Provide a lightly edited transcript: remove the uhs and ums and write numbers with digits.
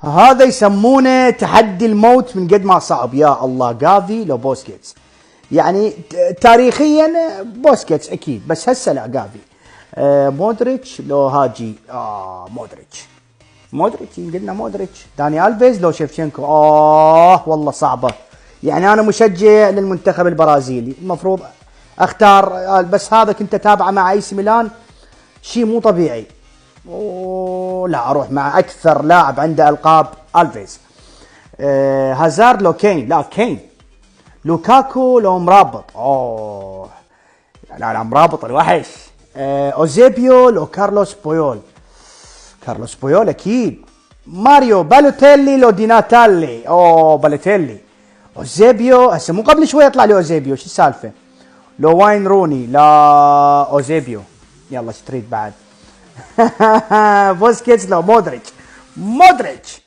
هذا يسمونه تحدي الموت من قد ما صعب. يا الله، جافي لو بوسكيتس. يعني تاريخيا بوسكيتس اكيد، بس هسه لا جافي. مودريتش لو هاجي. مودريتش قلنا مودريتش. داني الفيز لو شيفتشينكو. والله صعبه. يعني انا مشجع للمنتخب البرازيلي، المفروض اختار، بس هذا كنت اتابعه مع اي سي ميلان، شيء مو طبيعي. لا، اروح مع اكثر لاعب عنده القاب، الفيز. هازارد لو كين. لا كين. لوكاكو لو مرابط. لا مرابط الوحش. اوزيبيو لو كارلوس بويول. كارلوس بويول اكيد. ماريو بالوتيلي لو ديناتالي. بالوتيلي. اوزيبيو هسه مو قبل شوي يطلع لي اوزيبيو، شو السالفه؟ لو واين روني. لا اوزيبيو. يلا اشتريت بعد. بوسكيتس لو مودريتش.